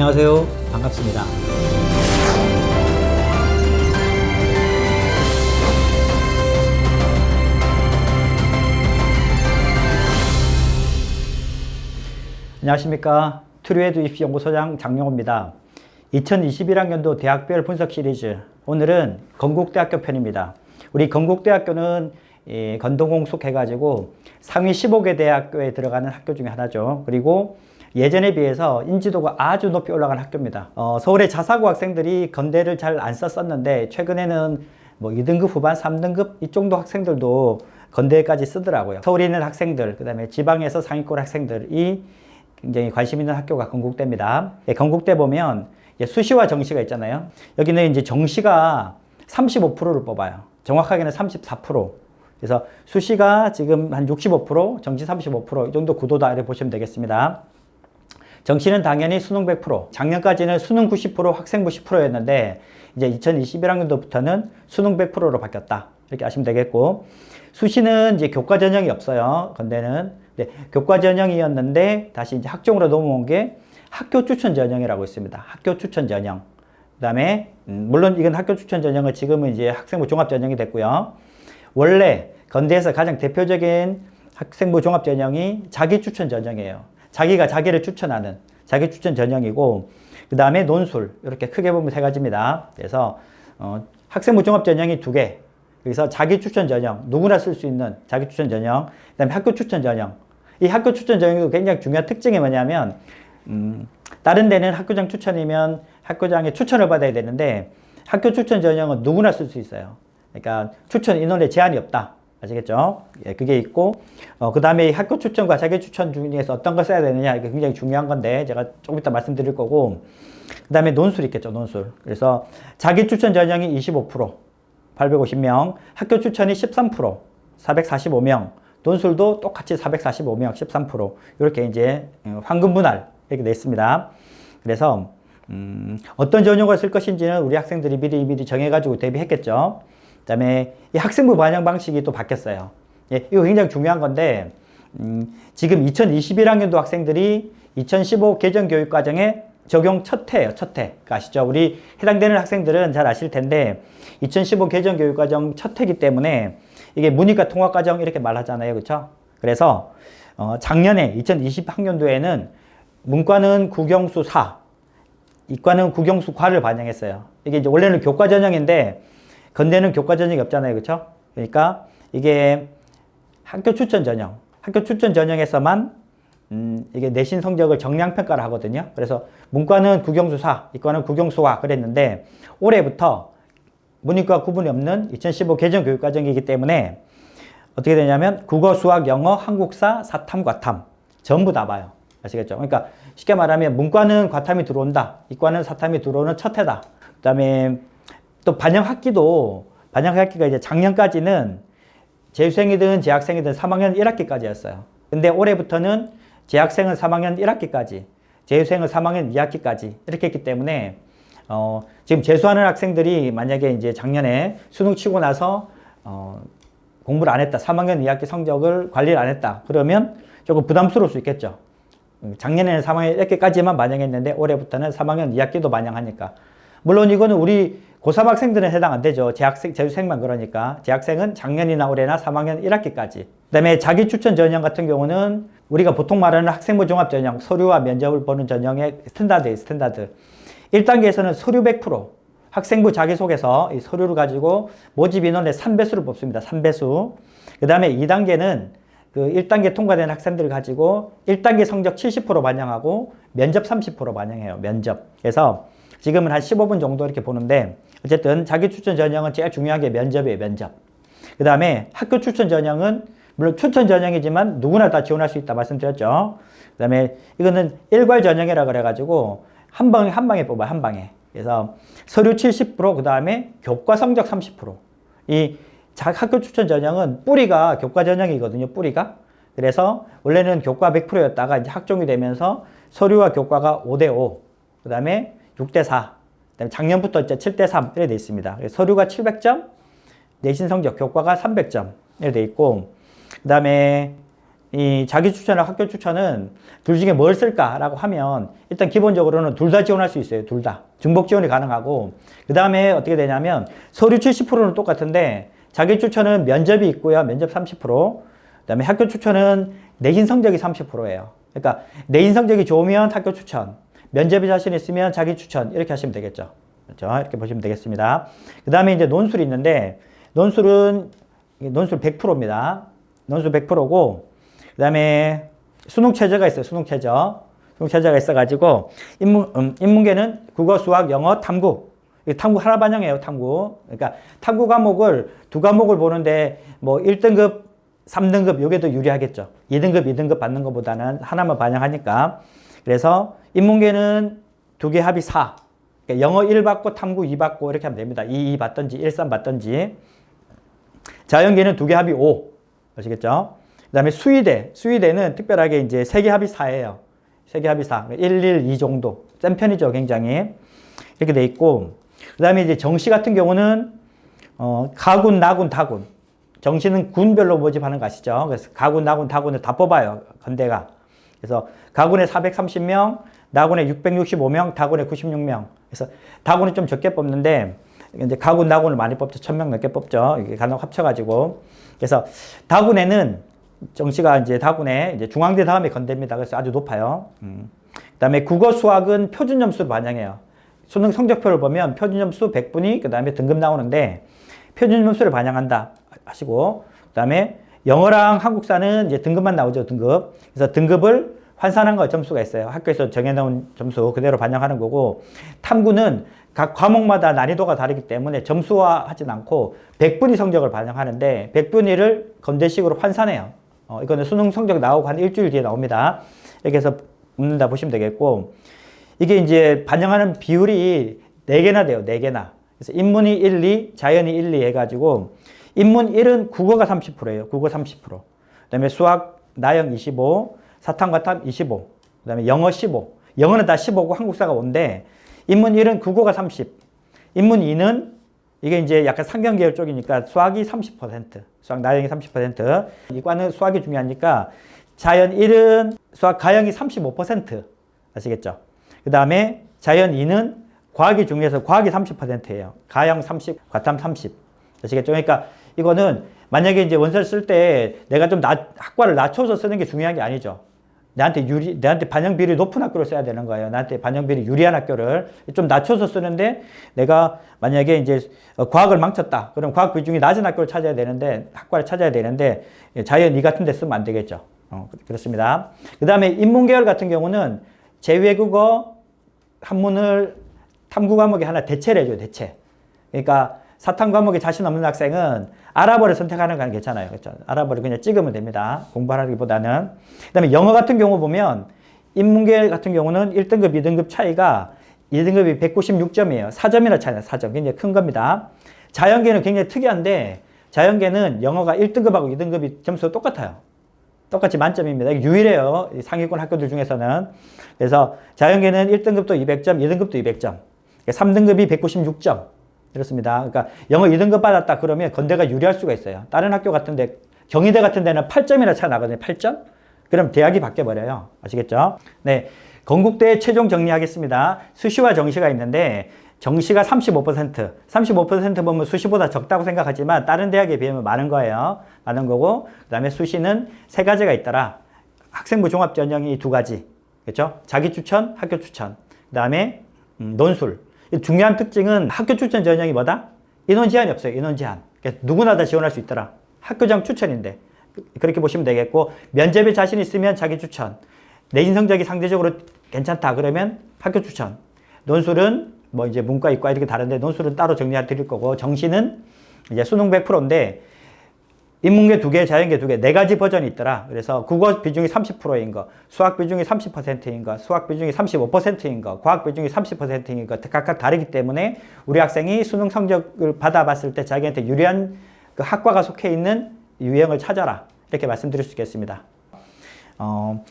안녕하세요. 반갑습니다. 안녕하십니까. 트루에듀 입시연구소장 장용호입니다. 2021학년도 대학별 분석 시리즈, 오늘은 건국대학교 편입니다. 우리 건국대학교는 건동공숙 해가지고 상위 15개 대학교에 들어가는 학교 중에 하나죠. 그리고 예전에 비해서 인지도가 아주 높이 올라간 학교입니다. 서울의 자사고 학생들이 건대를 잘 안 썼었는데 최근에는 뭐 2등급 후반, 3등급 이 정도 학생들도 건대까지 쓰더라고요. 서울에 있는 학생들, 그 다음에 지방에서 상위권 학생들이 굉장히 관심 있는 학교가 건국대입니다. 건국대 보면 수시와 정시가 있잖아요. 여기는 이제 정시가 35%를 뽑아요. 정확하게는 34%. 그래서 수시가 지금 한 65%, 정시 35%, 이 정도 구도다 이렇게 보시면 되겠습니다. 정시는 당연히 수능 100%, 작년까지는 수능 90%, 학생부 10%였는데 이제 2021학년도부터는 수능 100%로 바뀌었다. 이렇게 아시면 되겠고, 수시는 이제 교과 전형이 없어요. 건대는. 네, 교과 전형이었는데 다시 이제 학종으로 넘어온 게 학교 추천 전형이라고 있습니다. 학교 추천 전형. 그다음에 물론 이건 학교 추천 전형은 지금은 이제 학생부 종합 전형이 됐고요. 원래 건대에서 가장 대표적인 학생부 종합 전형이 자기 추천 전형이에요. 자기가 자기를 추천하는 자기 추천 전형이고, 그 다음에 논술, 이렇게 크게 보면 세 가지입니다. 그래서 학생부 종합 전형이 두 개, 그래서 자기 추천 전형, 누구나 쓸 수 있는 자기 추천 전형, 그 다음에 학교 추천 전형. 이 학교 추천 전형도 굉장히 중요한 특징이 뭐냐면, 다른 데는 학교장 추천이면 학교장의 추천을 받아야 되는데, 학교 추천 전형은 누구나 쓸 수 있어요. 그러니까 추천 인원에 제한이 없다. 아시겠죠? 예, 그게 있고, 그 다음에 학교 추천과 자기 추천 중에서 어떤 걸 써야 되느냐, 이게 굉장히 중요한 건데, 제가 조금 이따 말씀드릴 거고, 그 다음에 논술 있겠죠, 논술. 그래서 자기 추천 전형이 25%, 850명, 학교 추천이 13%, 445명, 논술도 똑같이 445명, 13%, 이렇게 이제 황금 분할, 이렇게 돼 있습니다. 그래서, 어떤 전형을 쓸 것인지는 우리 학생들이 미리 정해가지고 대비했겠죠. 그 다음에 이 학생부 반영 방식이 또 바뀌었어요. 예, 이거 굉장히 중요한 건데, 지금 2021학년도 학생들이 2015 개정교육과정에 적용 첫 해예요, 첫 해. 아시죠? 우리 해당되는 학생들은 잘 아실 텐데, 2015 개정교육과정 첫 해이기 때문에 이게 문이과 통합과정 이렇게 말하잖아요. 그렇죠? 그래서 작년에 2020학년도에는 문과는 국영수 4, 이과는 국영수 과를 반영했어요. 이게 이제 원래는 교과 전형인데 건대는 교과 전형이 없잖아요. 그렇죠? 그러니까 이게 학교 추천 전형, 학교 추천 전형에서만 이게 내신 성적을 정량평가를 하거든요. 그래서 문과는 국영수 4, 이과는 국영수화 그랬는데 올해부터 문이과 구분이 없는 2015 개정 교육과정이기 때문에 어떻게 되냐면 국어, 수학, 영어, 한국사, 사탐, 과탐 전부 다 봐요. 아시겠죠? 그러니까 쉽게 말하면 문과는 과탐이 들어온다, 이과는 사탐이 들어오는 첫 해다. 그 다음에 또 반영학기가 이제 작년까지는 재수생이든 재학생이든 3학년 1학기까지였어요. 근데 올해부터는 재학생은 3학년 1학기까지, 재수생은 3학년 2학기까지 이렇게 했기 때문에 지금 재수하는 학생들이 만약에 이제 작년에 수능 치고 나서 공부를 안 했다, 3학년 2학기 성적을 관리를 안 했다, 그러면 조금 부담스러울 수 있겠죠. 작년에는 3학년 1학기까지만 반영했는데 올해부터는 3학년 2학기도 반영하니까. 물론 이거는 우리 고3 학생들은 해당 안 되죠. 재수생만 그러니까. 재학생은 작년이나 올해나 3학년 1학기까지. 그 다음에 자기 추천 전형 같은 경우는 우리가 보통 말하는 학생부 종합 전형, 서류와 면접을 보는 전형의 스탠다드예요, 스탠다드. 1단계에서는 서류 100%, 학생부 자기소개서, 이 서류를 가지고 모집 인원의 3배수를 뽑습니다. 3배수. 그 다음에 2단계는 그 1단계 통과된 학생들을 가지고 1단계 성적 70% 반영하고 면접 30% 반영해요. 면접. 그래서 지금은 한 15분 정도 이렇게 보는데, 어쨌든 자기 추천 전형은 제일 중요한 게 면접이에요, 면접. 그 다음에 학교 추천 전형은 물론 추천 전형이지만 누구나 다 지원할 수 있다 말씀드렸죠. 그 다음에 이거는 일괄 전형이라 그래가지고 한 방에 뽑아요, 한 방에. 그래서 서류 70%, 그 다음에 교과 성적 30%. 이 학교 추천 전형은 뿌리가 교과 전형이거든요, 뿌리가. 그래서 원래는 교과 100%였다가 이제 학종이 되면서 서류와 교과가 5대5, 그 다음에 6대4, 그다음에 작년부터 이제 7대3 이렇게 돼 있습니다. 서류가 700점, 내신 성적 교과가 300점 이렇게 돼 있고, 그다음에 이 자기 추천과 학교 추천은 둘 중에 뭘 쓸까라고 하면 일단 기본적으로는 둘 다 지원할 수 있어요. 둘 다. 중복 지원이 가능하고 그 다음에 어떻게 되냐면 서류 70%는 똑같은데 자기 추천은 면접이 있고요. 면접 30%. 그 다음에 학교 추천은 내신 성적이 30%예요. 그러니까 내신 성적이 좋으면 학교 추천, 면접에 자신 있으면 자기 추천 이렇게 하시면 되겠죠. 그렇죠? 이렇게 보시면 되겠습니다. 그 다음에 이제 논술이 있는데 논술 100%입니다. 논술 100%고 그 다음에 수능 최저가 있어요. 수능 최저가 있어가지고 인문계는 국어, 수학, 영어, 탐구. 탐구 하나 반영해요. 탐구. 그러니까 탐구 과목을 두 과목을 보는데 뭐 1등급, 3등급 요게 더 유리하겠죠. 2등급, 2등급 받는 것보다는 하나만 반영하니까. 그래서 인문계는 두 개 합이 4. 그러니까 영어 1 받고 탐구 2 받고 이렇게 하면 됩니다. 2 받든지 1, 3 받든지. 자연계는 두 개 합이 5. 아시겠죠? 그 다음에 수의대는 특별하게 이제 세 개 합이 4예요. 세 개 합이 4. 1, 1, 2 정도. 센 편이죠, 굉장히. 이렇게 돼 있고. 그 다음에 이제 정시 같은 경우는, 가군, 나군, 다군. 정시는 군별로 모집하는 거 아시죠? 그래서 가군, 나군, 다군을 다 뽑아요, 건대가. 그래서 가군에 430명, 나군에 665명, 다군에 96명. 그래서 다군이 좀 적게 뽑는데, 이제 가군, 나군을 많이 뽑죠. 1000명 넘게 뽑죠. 이게 간혹 합쳐가지고. 그래서 다군에는 정시가 이제 다군에 이제 중앙대 다음에 건대입니다. 그래서 아주 높아요. 그다음에 국어 수학은 표준 점수를 반영해요. 수능 성적표를 보면 표준 점수 100분이 그다음에 등급 나오는데 표준 점수를 반영한다 하시고 그다음에 영어랑 한국사는 이제 등급만 나오죠. 등급. 그래서 등급을 환산한 거 점수가 있어요. 학교에서 정해놓은 점수 그대로 반영하는 거고 탐구는 각 과목마다 난이도가 다르기 때문에 점수화하진 않고 100분위 성적을 반영하는데 100분위를 건대식으로 환산해요. 이거는 수능 성적 나오고 한 일주일 뒤에 나옵니다. 이렇게 해서 묻는다 보시면 되겠고 이게 이제 반영하는 비율이 4개나 돼요. 4개나. 그래서 인문이 1, 2, 자연이 1, 2 해가지고 인문 1은 국어가 30%예요. 국어 30%. 그 다음에 수학, 나영 25, 사탐과탐 25. 그 다음에 영어 15. 영어는 다 15고 한국사가 5인데 인문 1은 국어가 30. 인문 2는 이게 이제 약간 상경계열 쪽이니까 수학이 30%, 수학 나영이 30%. 이과는 수학이 중요하니까 자연 1은 수학 가영이 35%. 아시겠죠? 그 다음에 자연 2는 과학이 중요해서 과학이 30%예요. 가영 30, 과탐 30. 아시겠죠? 그러니까 이거는 만약에 이제 원서를 쓸 때 내가 좀 학과를 낮춰서 쓰는 게 중요한 게 아니죠. 내한테 반영 비율이 높은 학교를 써야 되는 거예요. 나한테 반영 비율이 유리한 학교를 좀 낮춰서 쓰는데 내가 만약에 이제 과학을 망쳤다. 그럼 과학 비중이 낮은 학교를 찾아야 되는데 학과를 찾아야 되는데 자연 2 같은 데 쓰면 안 되겠죠. 그렇습니다. 그 다음에 인문계열 같은 경우는 제외국어 한문을 탐구 과목에 하나 대체를 해줘요. 대체. 그러니까 사탐 과목에 자신 없는 학생은 아랍어를 선택하는 건 괜찮아요. 그렇죠? 아랍어를 그냥 찍으면 됩니다. 공부하기보다는. 그 다음에 영어 같은 경우 보면 인문계 같은 경우는 1등급, 2등급 차이가 2등급이 196점이에요. 4점이나 차이나요. 4점. 굉장히 큰 겁니다. 자연계는 굉장히 특이한데 자연계는 영어가 1등급하고 2등급이 점수가 똑같아요. 똑같이 만점입니다. 이게 유일해요. 상위권 학교들 중에서는. 그래서 자연계는 1등급도 200점, 2등급도 200점. 3등급이 196점. 이렇습니다. 그러니까 영어 2등급 받았다 그러면 건대가 유리할 수가 있어요. 다른 학교 같은데 경희대 같은 데는 8점이나 차 나거든요. 8점? 그럼 대학이 바뀌어버려요. 아시겠죠? 네. 건국대 최종 정리하겠습니다. 수시와 정시가 있는데 정시가 35%, 35% 보면 수시보다 적다고 생각하지만 다른 대학에 비하면 많은 거예요. 많은 거고 그 다음에 수시는 3가지가 있더라. 학생부 종합 전형이 2가지. 그렇죠? 자기 추천, 학교 추천. 그 다음에 논술. 중요한 특징은 학교 추천 전형이 뭐다? 인원 제한이 없어요. 인원 제한. 누구나 다 지원할 수 있더라. 학교장 추천인데. 그렇게 보시면 되겠고 면접에 자신 있으면 자기 추천. 내신 성적이 상대적으로 괜찮다 그러면 학교 추천. 논술은 뭐 이제 문과, 이과 이렇게 다른데 논술은 따로 정리해 드릴 거고 정시는 이제 수능 100%인데 인문계 2개, 자연계 2개, 4가지 버전이 있더라. 그래서 국어 비중이 30%인 거, 수학 비중이 30%인 거, 수학 비중이 35%인 거, 과학 비중이 30%인 거 각각 다르기 때문에 우리 학생이 수능 성적을 받아봤을 때 자기한테 유리한 그 학과가 속해 있는 유형을 찾아라. 이렇게 말씀드릴 수 있겠습니다.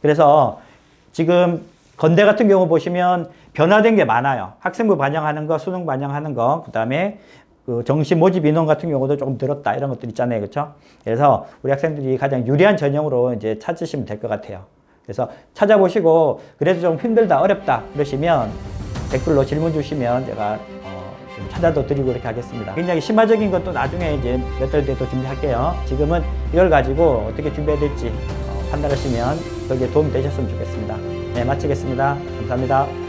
그래서 지금 건대 같은 경우 보시면 변화된 게 많아요. 학생부 반영하는 거, 수능 반영하는 거, 그 다음에 그 정시 모집 인원 같은 경우도 조금 늘었다 이런 것들 있잖아요, 그렇죠? 그래서 우리 학생들이 가장 유리한 전형으로 이제 찾으시면 될 것 같아요. 그래서 찾아보시고 그래도 좀 힘들다, 어렵다 그러시면 댓글로 질문 주시면 제가 좀 찾아도 드리고 이렇게 하겠습니다. 굉장히 심화적인 것도 나중에 이제 몇 달 뒤에 또 준비할게요. 지금은 이걸 가지고 어떻게 준비해야 될지 판단하시면 거기에 도움이 되셨으면 좋겠습니다. 네, 마치겠습니다. 감사합니다.